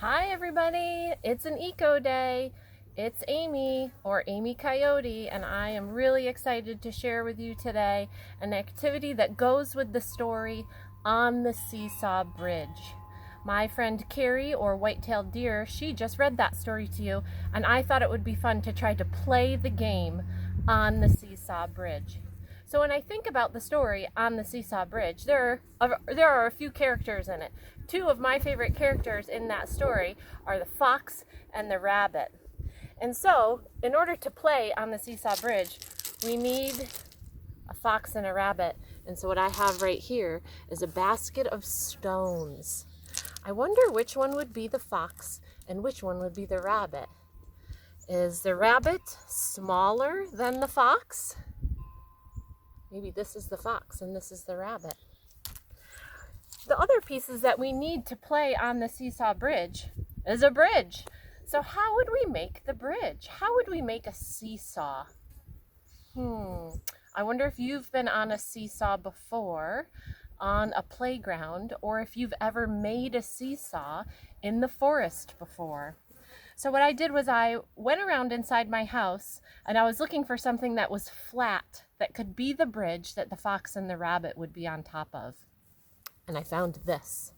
Hi everybody, it's an eco day. It's Amy or Amy Coyote, and I am really excited to share with you today an activity that goes with the story on the Seesaw Bridge. My friend Carrie or White-tailed Deer, she just read that story to you, and I thought it would be fun to try to play the game on the Seesaw Bridge. So when I think about the story on the Seesaw Bridge, there are a few characters in it. Two of my favorite characters in that story are the fox and the rabbit. And so, in order to play on the Seesaw Bridge, we need a fox and a rabbit. And so what I have right here is a basket of stones. I wonder which one would be the fox and which one would be the rabbit. Is the rabbit smaller than the fox? Maybe this is the fox and this is the rabbit. The other pieces that we need to play on the Seesaw Bridge is a bridge. So how would we make the bridge? How would we make a seesaw? I wonder if you've been on a seesaw before on a playground, or if you've ever made a seesaw in the forest before. So what I did was I went around inside my house and I was looking for something that was flat that could be the bridge that the fox and the rabbit would be on top of. And I found this.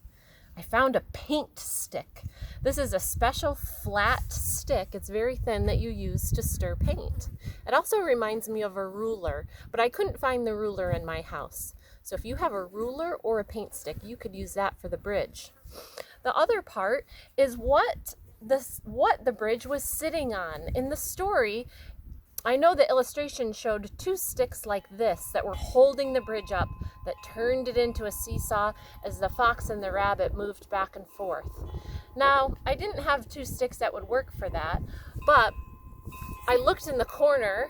I found a paint stick. This is a special flat stick. It's very thin that you use to stir paint. It also reminds me of a ruler, but I couldn't find the ruler in my house. So if you have a ruler or a paint stick, you could use that for the bridge. The other part is what the bridge was sitting on. In the story, I know the illustration showed two sticks like this that were holding the bridge up, that turned it into a seesaw as the fox and the rabbit moved back and forth. Now, I didn't have two sticks that would work for that, but I looked in the corner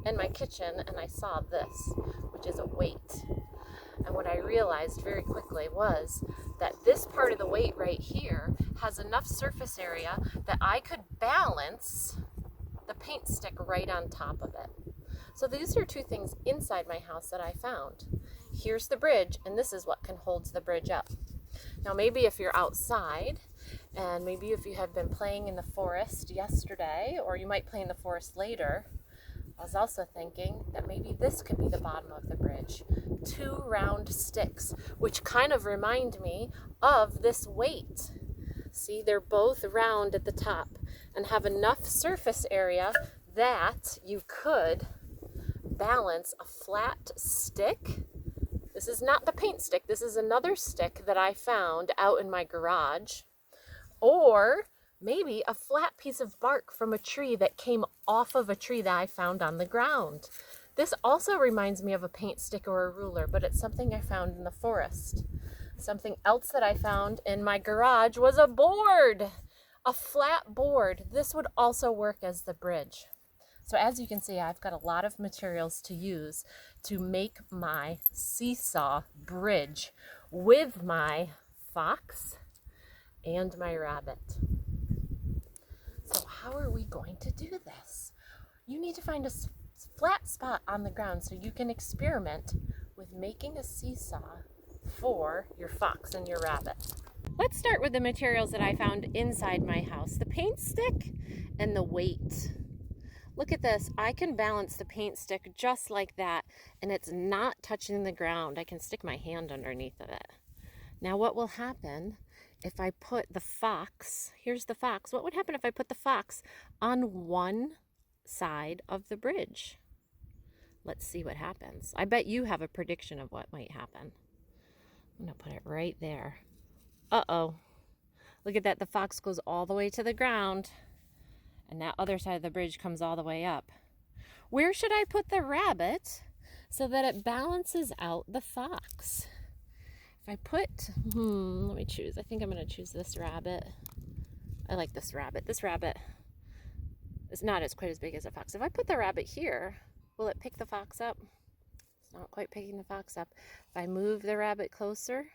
in my kitchen and I saw this, which is a weight. And what I realized very quickly was that this part of the weight right here has enough surface area that I could balance the paint stick right on top of it. So these are two things inside my house that I found. Here's the bridge, and this is what can hold the bridge up. Now maybe if you're outside, and maybe if you have been playing in the forest yesterday, or you might play in the forest later, I was also thinking that maybe this could be the bottom of the bridge. Two round sticks, which kind of remind me of this weight. See, they're both round at the top and have enough surface area that you could balance a flat stick. This is not the paint stick. This is another stick that I found out in my garage. Or maybe a flat piece of bark from a tree that came off of a tree that I found on the ground. This also reminds me of a paint stick or a ruler, but it's something I found in the forest. Something else that I found in my garage was a board, a flat board. This would also work as the bridge. So as you can see, I've got a lot of materials to use to make my seesaw bridge with my fox and my rabbit. So how are we going to do this? You need to find a flat spot on the ground so you can experiment with making a seesaw for your fox and your rabbit. Let's start with the materials that I found inside my house. The paint stick and the weight. Look at this. I can balance the paint stick just like that, and it's not touching the ground. I can stick my hand underneath of it. Now what will happen if I put the fox, here's the fox. What would happen if I put the fox on one side of the bridge? Let's see what happens. I bet you have a prediction of what might happen. I'm going to put it right there. Uh-oh. Look at that. The fox goes all the way to the ground, and that other side of the bridge comes all the way up. Where should I put the rabbit so that it balances out the fox? If I put, let me choose. I think I'm going to choose this rabbit. I like this rabbit. This rabbit is not as quite as big as a fox. If I put the rabbit here, will it pick the fox up? It's not quite picking the fox up. If I move the rabbit closer,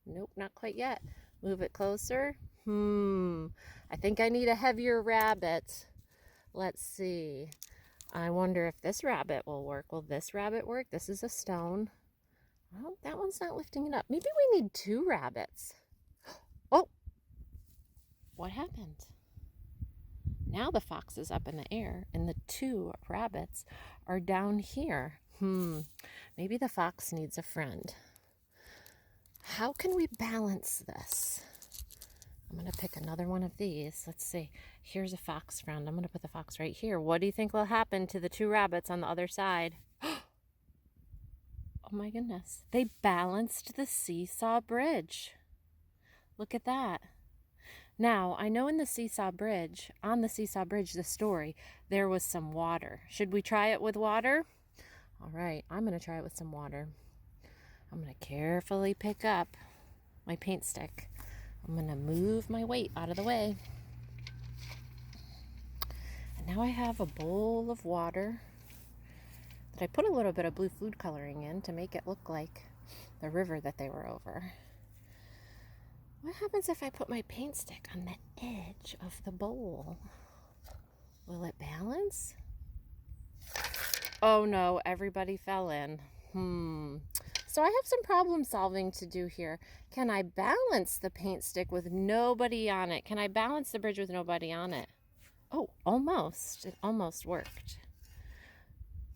nope, not quite yet. Move it closer. I think I need a heavier rabbit. Let's see. I wonder if this rabbit will work. Will this rabbit work? This is a stone. Well, that one's not lifting it up. Maybe we need two rabbits. Oh, what happened? Now the fox is up in the air and the two rabbits are down here. Maybe the fox needs a friend. How can we balance this? I'm going to pick another one of these. Let's see. Here's a fox friend. I'm going to put the fox right here. What do you think will happen to the two rabbits on the other side? Oh my goodness. They balanced the seesaw bridge. Look at that. Now, I know in the seesaw bridge, on the seesaw bridge, the story, there was some water. Should we try it with water? All right, I'm going to try it with some water. I'm going to carefully pick up my paint stick. I'm going to move my weight out of the way. And now I have a bowl of water that I put a little bit of blue food coloring in to make it look like the river that they were over. What happens if I put my paint stick on the edge of the bowl? Will it balance? Oh no, everybody fell in. So I have some problem solving to do here. Can I balance the paint stick with nobody on it? Can I balance the bridge with nobody on it? Oh, almost. It almost worked.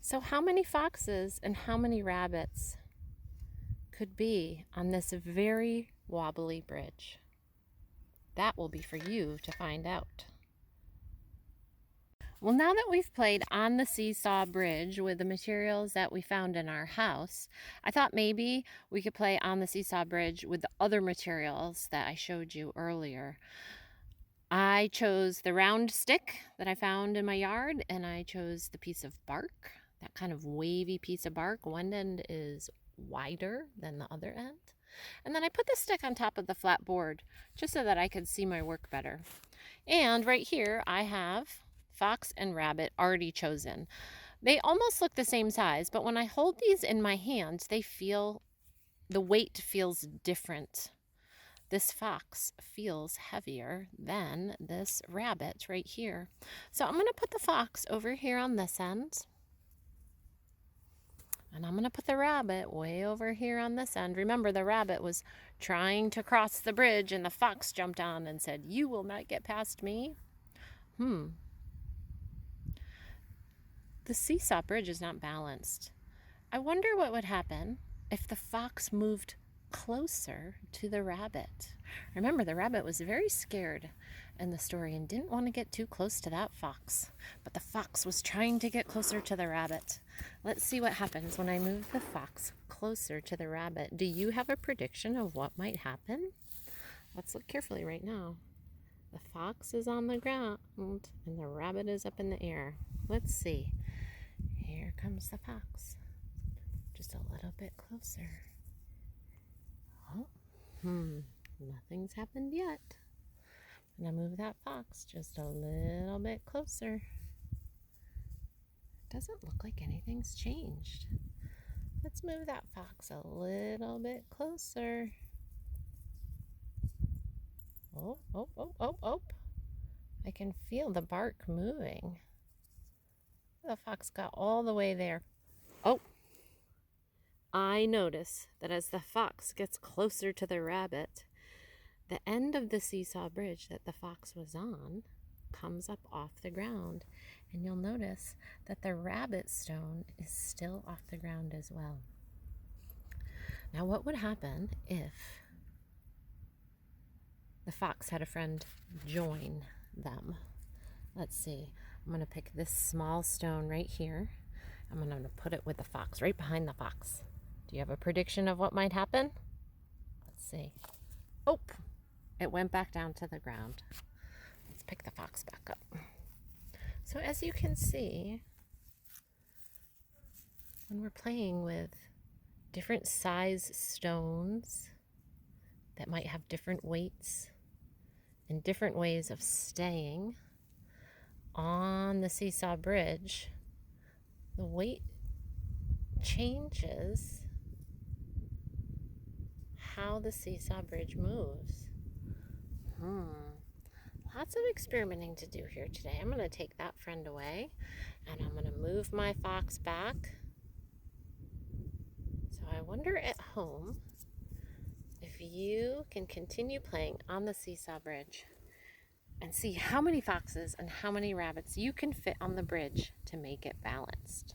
So how many foxes and how many rabbits could be on this very wobbly bridge? That will be for you to find out. Well, now that we've played on the seesaw bridge with the materials that we found in our house, I thought maybe we could play on the seesaw bridge with the other materials that I showed you earlier. I chose the round stick that I found in my yard, and I chose the piece of bark, that kind of wavy piece of bark. One end is wider than the other end. And then I put the stick on top of the flat board just so that I could see my work better. And right here I have fox and rabbit already chosen. They almost look the same size, but when I hold these in my hand, the weight feels different. This fox feels heavier than this rabbit right here. So I'm going to put the fox over here on this end. And I'm going to put the rabbit way over here on this end. Remember, the rabbit was trying to cross the bridge and the fox jumped on and said, "You will not get past me." The seesaw bridge is not balanced. I wonder what would happen if the fox moved closer to the rabbit. Remember, the rabbit was very scared in the story and didn't want to get too close to that fox. But the fox was trying to get closer to the rabbit. Let's see what happens when I move the fox closer to the rabbit. Do you have a prediction of what might happen? Let's look carefully right now. The fox is on the ground and the rabbit is up in the air. Let's see. Here comes the fox. Just a little bit closer. Oh, nothing's happened yet. I'm gonna move that fox just a little bit closer. Doesn't look like anything's changed. Let's move that fox a little bit closer. Oh. I can feel the bark moving. The fox got all the way there. Oh, I notice that as the fox gets closer to the rabbit, the end of the seesaw bridge that the fox was on comes up off the ground. And you'll notice that the rabbit stone is still off the ground as well. Now, what would happen if the fox had a friend join them? Let's see. I'm going to pick this small stone right here. I'm going to put it with the fox, right behind the fox. Do you have a prediction of what might happen? Let's see. Oh, it went back down to the ground. Let's pick the fox back up. So as you can see, when we're playing with different size stones that might have different weights and different ways of staying on the seesaw bridge, the weight changes how the seesaw bridge moves. Lots of experimenting to do here today. I'm going to take that friend away and I'm going to move my fox back. So I wonder at home if you can continue playing on the seesaw bridge and see how many foxes and how many rabbits you can fit on the bridge to make it balanced.